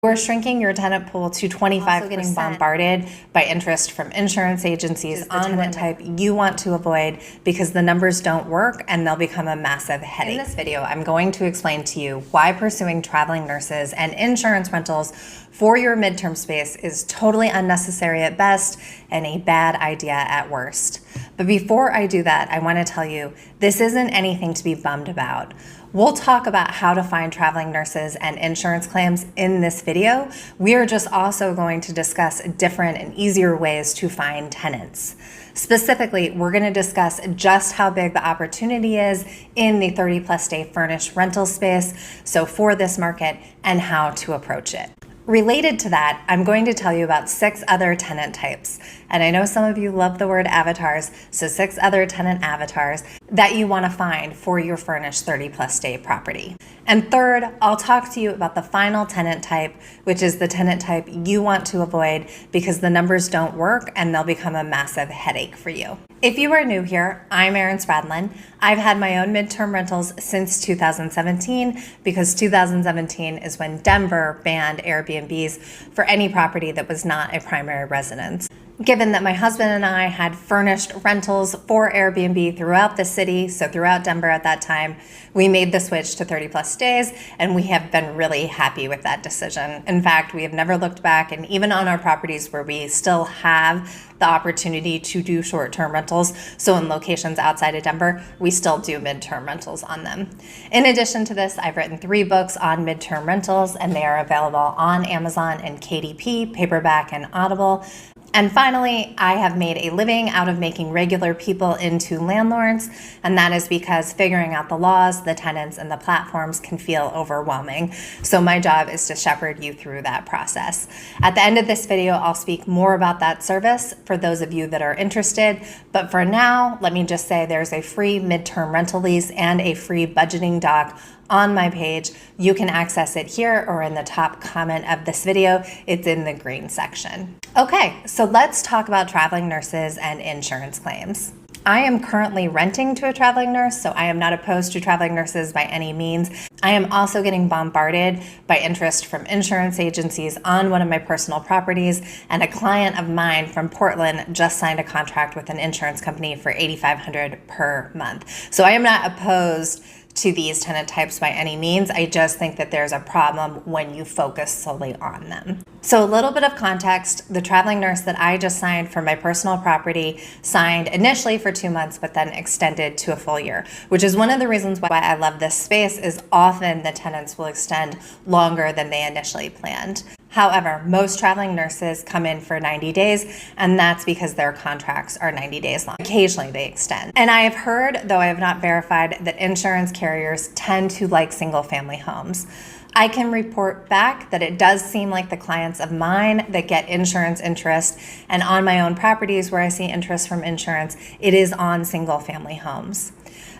We're shrinking your tenant pool to 25%. Also getting bombarded by interest from insurance agencies on tenant type you want to avoid because the numbers don't work and they'll become a massive headache. In this video, I'm going to explain to you why pursuing traveling nurses and insurance rentals for your midterm space is totally unnecessary at best and a bad idea at worst. But before I do that, I want to tell you this isn't anything to be bummed about. We'll talk about how to find traveling nurses and insurance claims in this video. We are just also going to discuss different and easier ways to find tenants. Specifically, we're going to discuss just how big the opportunity is in the 30+ day furnished rental space, so for this market, and how to approach it. Related to that, I'm going to tell you about 6 other tenant types. And I know some of you love the word avatars, so 6 other tenant avatars that you want to find for your furnished 30+ day property. And third, I'll talk to you about the final tenant type, which is the tenant type you want to avoid because the numbers don't work and they'll become a massive headache for you. If you are new here, I'm Erin Spradlin. I've had my own midterm rentals since 2017 because 2017 is when Denver banned Airbnbs for any property that was not a primary residence. Given that my husband and I had furnished rentals for Airbnb throughout the city, so throughout Denver at that time, we made the switch to 30+ days, and we have been really happy with that decision. In fact, we have never looked back, and even on our properties where we still have the opportunity to do short-term rentals, so in locations outside of Denver, we still do midterm rentals on them. In addition to this, I've written 3 books on midterm rentals, and they are available on Amazon and KDP, paperback and Audible. And finally, I have made a living out of making regular people into landlords, and that is because figuring out the laws, the tenants, and the platforms can feel overwhelming. So my job is to shepherd you through that process. At the end of this video, I'll speak more about that service for those of you that are interested. But for now, let me just say there's a free midterm rental lease and a free budgeting doc on my page. You can access it here or in the top comment of this video. It's in the green section. Okay, so let's talk about traveling nurses and insurance claims. I am currently renting to a traveling nurse, so I am not opposed to traveling nurses by any means. I am also getting bombarded by interest from insurance agencies on one of my personal properties, and a client of mine from Portland just signed a contract with an insurance company for $8,500 per month. So I am not opposed to these tenant types by any means. I just think that there's a problem when you focus solely on them. So a little bit of context, the traveling nurse that I just signed for my personal property signed initially for 2 months, but then extended to a full year, which is one of the reasons why I love this space. Is often the tenants will extend longer than they initially planned. However, most traveling nurses come in for 90 days, and that's because their contracts are 90 days long. Occasionally they extend. And I have heard, though I have not verified, that insurance carriers tend to like single family homes. I can report back that it does seem like the clients of mine that get insurance interest, and on my own properties where I see interest from insurance, it is on single family homes.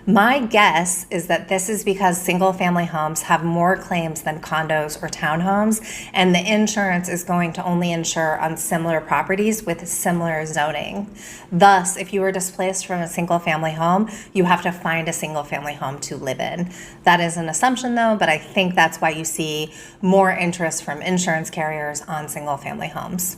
My guess is that this is because single family homes have more claims than condos or townhomes, and the insurance is going to only insure on similar properties with similar zoning. Thus, if you were displaced from a single family home, you have to find a single family home to live in. That is an assumption though, but I think that's why you see more interest from insurance carriers on single family homes.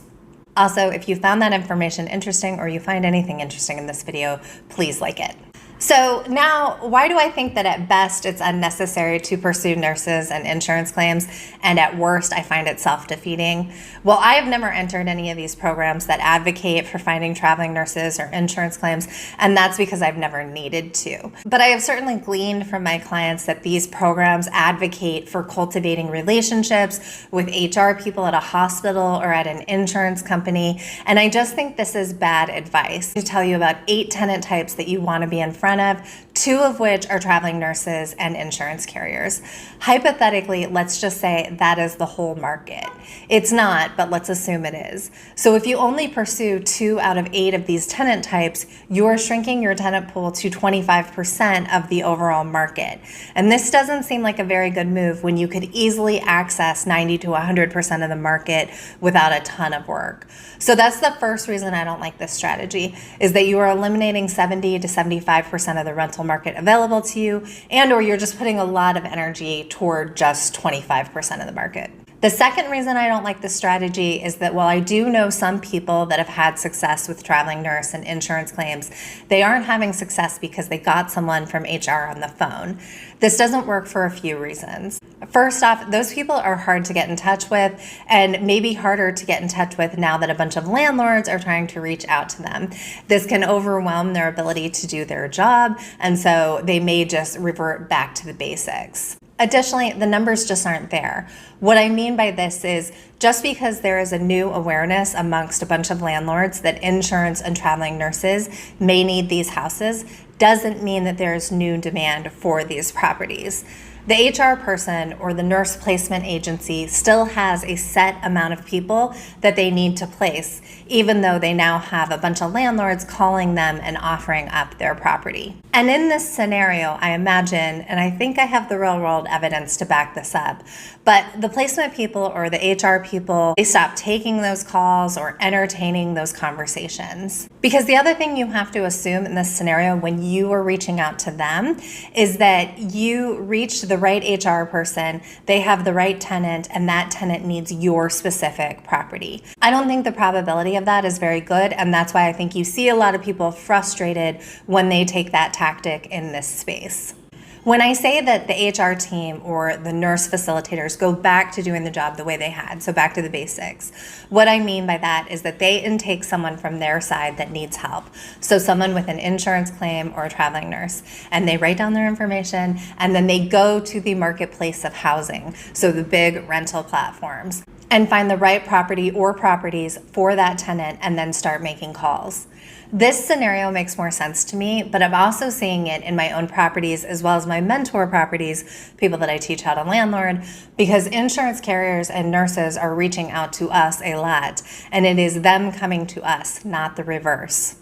Also, if you found that information interesting or you find anything interesting in this video, please like it. So now, why do I think that at best it's unnecessary to pursue nurses and insurance claims, and at worst I find it self-defeating? Well, I have never entered any of these programs that advocate for finding traveling nurses or insurance claims, and that's because I've never needed to. But I have certainly gleaned from my clients that these programs advocate for cultivating relationships with HR people at a hospital or at an insurance company, and I just think this is bad advice. To tell you about 8 tenant types that you want to be in front of, 2 of which are traveling nurses and insurance carriers. Hypothetically, let's just say that is the whole market. It's not, but let's assume it is. So if you only pursue 2 out of 8 of these tenant types, you're shrinking your tenant pool to 25% of the overall market. And this doesn't seem like a very good move when you could easily access 90 to 100% of the market without a ton of work. So that's the first reason I don't like this strategy, is that you are eliminating 70 to 75% of the rental market available to you, and or you're just putting a lot of energy toward just 25% of the market. The second reason I don't like this strategy is that while I do know some people that have had success with traveling nurse and insurance claims, they aren't having success because they got someone from HR on the phone. This doesn't work for a few reasons. First off, those people are hard to get in touch with and maybe harder to get in touch with now that a bunch of landlords are trying to reach out to them. This can overwhelm their ability to do their job, and so they may just revert back to the basics. Additionally, the numbers just aren't there. What I mean by this is just because there is a new awareness amongst a bunch of landlords that insurance and traveling nurses may need these houses doesn't mean that there is new demand for these properties. The HR person or the nurse placement agency still has a set amount of people that they need to place, even though they now have a bunch of landlords calling them and offering up their property. And in this scenario, I imagine, and I think I have the real world evidence to back this up, but the placement people or the HR people, they stop taking those calls or entertaining those conversations. Because the other thing you have to assume in this scenario when you are reaching out to them is that you reached the right HR person, they have the right tenant, and that tenant needs your specific property. I don't think the probability of that is very good, and that's why I think you see a lot of people frustrated when they take that tactic in this space. When I say that the HR team or the nurse facilitators go back to doing the job the way they had, so back to the basics, what I mean by that is that they intake someone from their side that needs help. So someone with an insurance claim or a traveling nurse, and they write down their information, and then they go to the marketplace of housing, so the big rental platforms, and find the right property or properties for that tenant and then start making calls. This scenario makes more sense to me, but I'm also seeing it in my own properties as well as my mentor properties, people that I teach how to landlord, because insurance carriers and nurses are reaching out to us a lot, and it is them coming to us, not the reverse.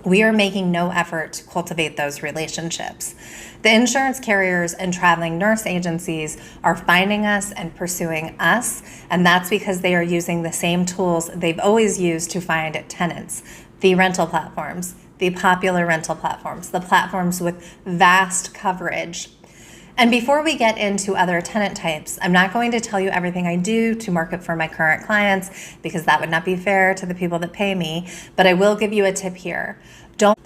We are making no effort to cultivate those relationships. The insurance carriers and traveling nurse agencies are finding us and pursuing us, and that's because they are using the same tools they've always used to find tenants. The rental platforms, the popular rental platforms, the platforms with vast coverage. And before we get into other tenant types, I'm not going to tell you everything I do to market for my current clients because that would not be fair to the people that pay me, but I will give you a tip here. Don't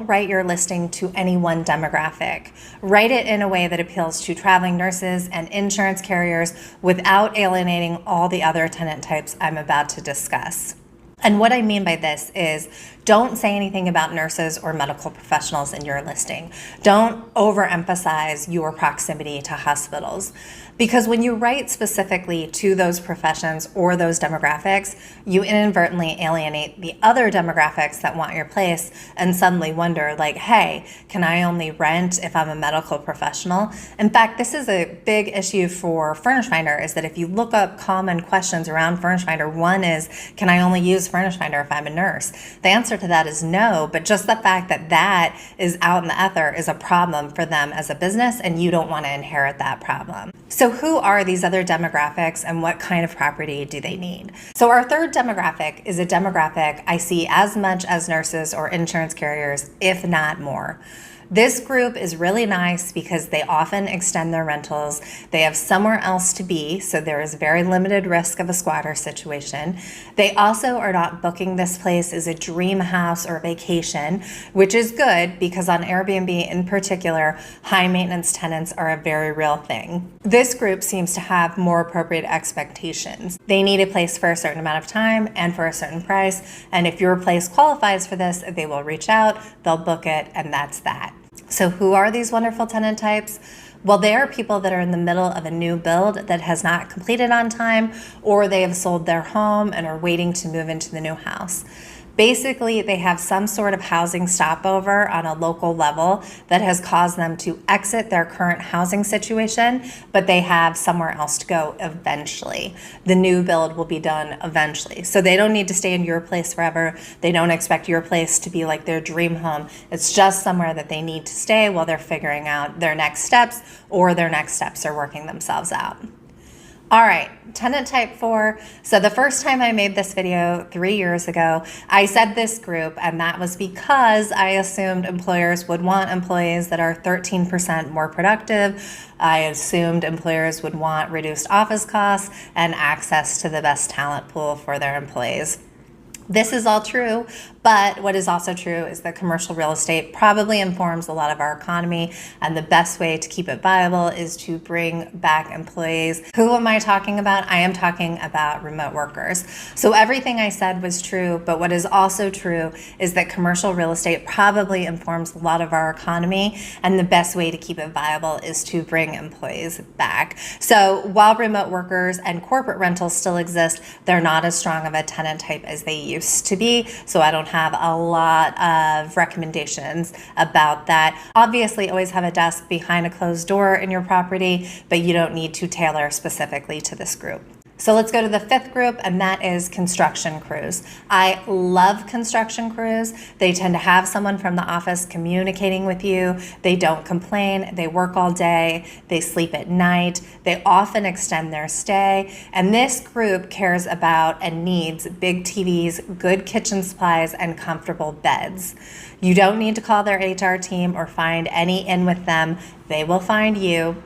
write your listing to any one demographic. Write it in a way that appeals to traveling nurses and insurance carriers without alienating all the other tenant types I'm about to discuss. And what I mean by this is don't say anything about nurses or medical professionals in your listing. Don't overemphasize your proximity to hospitals. Because when you write specifically to those professions or those demographics, you inadvertently alienate the other demographics that want your place and suddenly wonder like, hey, can I only rent if I'm a medical professional? In fact, this is a big issue for Furnish Finder is that if you look up common questions around Furnish Finder, one is, can I only use Furnish Finder if I'm a nurse? The answer to that is no, but just the fact that that is out in the ether is a problem for them as a business, and you don't want to inherit that problem. So who are these other demographics and what kind of property do they need? So our third demographic is a demographic I see as much as nurses or insurance carriers, if not more. This group is really nice because they often extend their rentals. They have somewhere else to be, so there is very limited risk of a squatter situation. They also are not booking this place as a dream house or vacation, which is good because on Airbnb in particular, high maintenance tenants are a very real thing. This group seems to have more appropriate expectations. They need a place for a certain amount of time and for a certain price, and if your place qualifies for this, they will reach out, they'll book it, and that's that. So who are these wonderful tenant types? Well, they are people that are in the middle of a new build that has not completed on time, or they have sold their home and are waiting to move into the new house. Basically, they have some sort of housing stopover on a local level that has caused them to exit their current housing situation, but they have somewhere else to go eventually. The new build will be done eventually. So they don't need to stay in your place forever. They don't expect your place to be like their dream home. It's just somewhere that they need to stay while they're figuring out their next steps, or their next steps are working themselves out. All right, tenant type 4. So the first time I made this video 3 years ago, I said this group, and that was because I assumed employers would want employees that are 13% more productive. I assumed employers would want reduced office costs and access to the best talent pool for their employees. This is all true, but what is also true is that commercial real estate probably informs a lot of our economy, and the best way to keep it viable is to bring back employees. Who am I talking about? I am talking about remote workers. So everything I said was true, but what is also true is that commercial real estate probably informs a lot of our economy, and the best way to keep it viable is to bring employees back. So while remote workers and corporate rentals still exist, they're not as strong of a tenant type as they used to be, so I don't have a lot of recommendations about that. Obviously, always have a desk behind a closed door in your property, but you don't need to tailor specifically to this group. So let's go to the 5th group, and that is construction crews. I love construction crews. They tend to have someone from the office communicating with you. They don't complain. They work all day. They sleep at night. They often extend their stay. And this group cares about and needs big TVs, good kitchen supplies, and comfortable beds. You don't need to call their HR team or find any in with them. They will find you.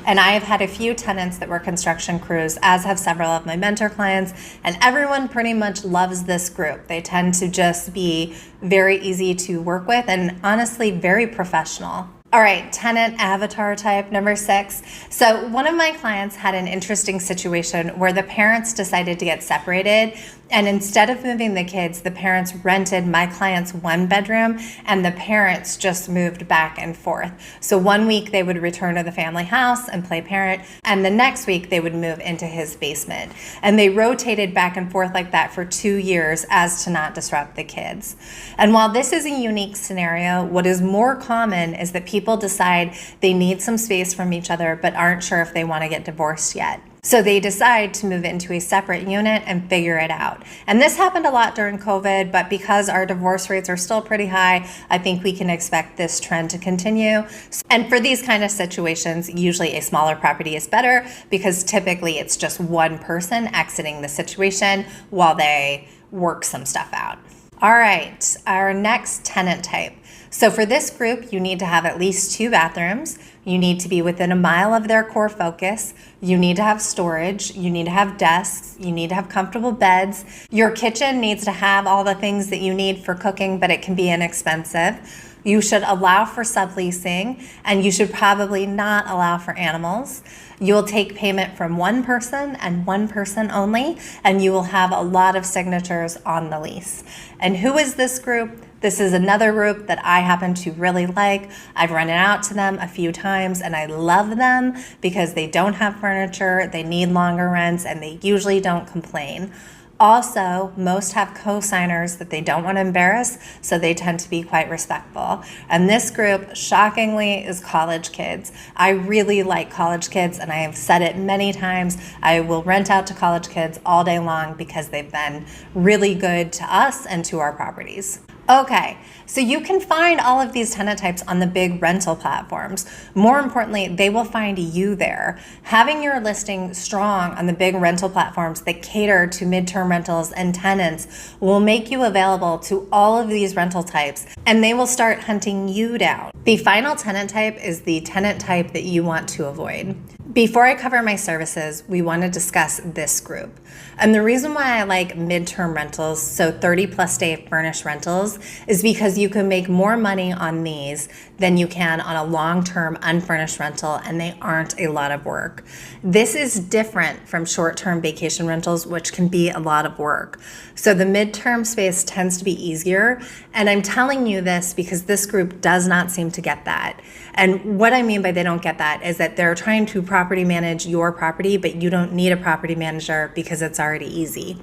And I have had a few tenants that were construction crews, as have several of my mentor clients, and everyone pretty much loves this group. They tend to just be very easy to work with and honestly very professional. All right, tenant avatar type number 6. So one of my clients had an interesting situation where the parents decided to get separated, and instead of moving the kids, the parents rented my client's 1 bedroom, and the parents just moved back and forth. So one week they would return to the family house and play parent, and the next week they would move into his basement. And they rotated back and forth like that for 2 years as to not disrupt the kids. And while this is a unique scenario, what is more common is that people decide they need some space from each other but aren't sure if they want to get divorced yet. So they decide to move into a separate unit and figure it out. And this happened a lot during COVID, but because our divorce rates are still pretty high, I think we can expect this trend to continue. And for these kind of situations, usually a smaller property is better because typically it's just one person exiting the situation while they work some stuff out. All right, our next tenant type. So for this group, you need to have at least 2 bathrooms. You need to be within a mile of their core focus. You need to have storage. You need to have desks. You need to have comfortable beds. Your kitchen needs to have all the things that you need for cooking, but it can be inexpensive. You should allow for subleasing, and you should probably not allow for animals. You will take payment from one person and one person only, and you will have a lot of signatures on the lease. And who is this group? This is another group that I happen to really like. I've run out to them a few times and I love them because they don't have furniture, they need longer rents, and they usually don't complain. Also, most have co-signers that they don't want to embarrass, so they tend to be quite respectful. And this group, shockingly, is college kids. I really like college kids, and I have said it many times. I will rent out to college kids all day long because they've been really good to us and to our properties. Okay, so you can find all of these tenant types on the big rental platforms. More importantly, they will find you there. Having your listing strong on the big rental platforms that cater to midterm rentals and tenants will make you available to all of these rental types, and they will start hunting you down. The final tenant type is the tenant type that you want to avoid. Before I cover my services, we want to discuss this group. And the reason why I like midterm rentals, so 30+ day furnished rentals, is because you can make more money on these than you can on a long-term unfurnished rental, and they aren't a lot of work. This is different from short-term vacation rentals, which can be a lot of work. So the midterm space tends to be easier, and I'm telling you this because this group does not seem to get that. And what I mean by they don't get that is that they're trying to property manage your property, but you don't need a property manager because it's already easy.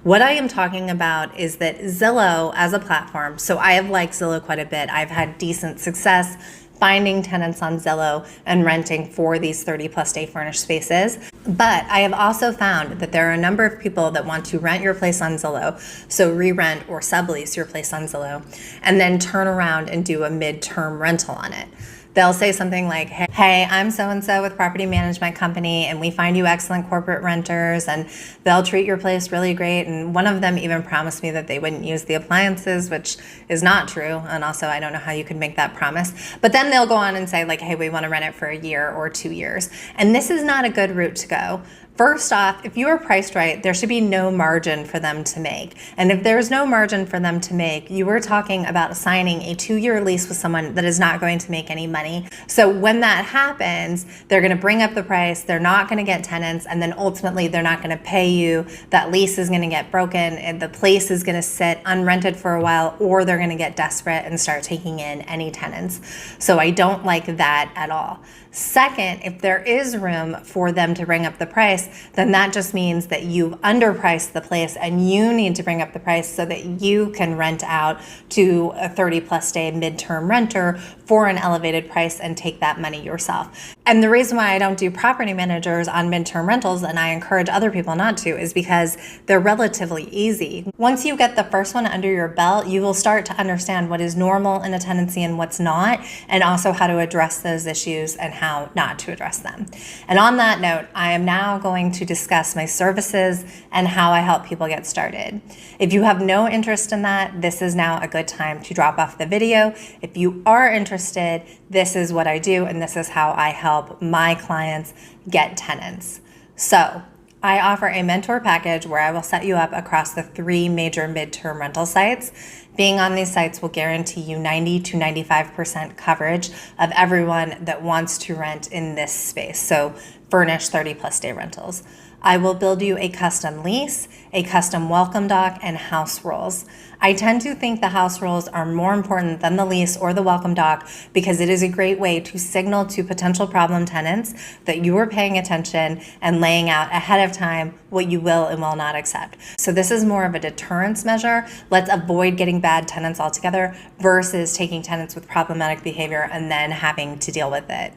What I am talking about is that Zillow as a platform, so I have liked Zillow quite a bit. I've had decent success finding tenants on Zillow and renting for these 30+ day furnished spaces. But I have also found that there are a number of people that want to rent your place on Zillow, so re-rent or sublease your place on Zillow, and then turn around and do a midterm rental on it. They'll say something like, hey, I'm so-and-so with property management company, and we find you excellent corporate renters, and they'll treat your place really great. And one of them even promised me that they wouldn't use the appliances, which is not true. And also, I don't know how you could make that promise. But then they'll go on and say like, hey, we want to rent it for a year or 2 years. And this is not a good route to go. First off, if you are priced right, there should be no margin for them to make. And if there's no margin for them to make, you are talking about signing a 2-year lease with someone that is not going to make any money. So when that happens, they're going to bring up the price, they're not going to get tenants, and then ultimately they're not going to pay you. That lease is going to get broken, and the place is going to sit unrented for a while, or they're going to get desperate and start taking in any tenants. So I don't like that at all. Second, if there is room for them to bring up the price, then that just means that you've underpriced the place and you need to bring up the price so that you can rent out to a 30+ day midterm renter for an elevated price and take that money yourself. And the reason why I don't do property managers on midterm rentals, and I encourage other people not to, is because they're relatively easy. Once you get the first one under your belt, you will start to understand what is normal in a tenancy and what's not, and also how to address those issues and how not to address them. And on that note, I am now going to discuss my services and how I help people get started. If you have no interest in that, this is now a good time to drop off the video. If you are interested, this is what I do, and this is how I help my clients get tenants. So I offer a mentor package where I will set you up across the 3 major midterm rental sites. Being on these sites will guarantee you 90 to 95% coverage of everyone that wants to rent in this space. So furnished 30+ day rentals. I will build you a custom lease, a custom welcome doc, and house rules. I tend to think the house rules are more important than the lease or the welcome doc because it is a great way to signal to potential problem tenants that you are paying attention and laying out ahead of time what you will and will not accept. So this is more of a deterrence measure. Let's avoid getting bad tenants altogether versus taking tenants with problematic behavior and then having to deal with it.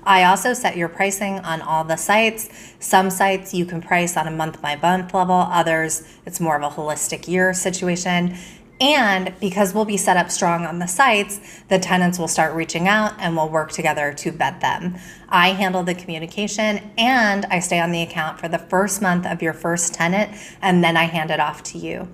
I also set your pricing on all the sites. Some sites you can price on a month-by-month level, others it's more of a holistic year situation. And because we'll be set up strong on the sites, the tenants will start reaching out and we'll work together to vet them. I handle the communication and I stay on the account for the first month of your first tenant, and then I hand it off to you.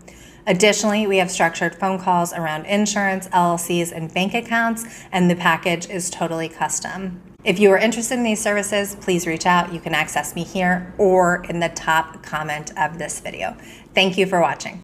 Additionally, we have structured phone calls around insurance, LLCs, and bank accounts, and the package is totally custom. If you are interested in these services, please reach out. You can access me here or in the top comment of this video. Thank you for watching.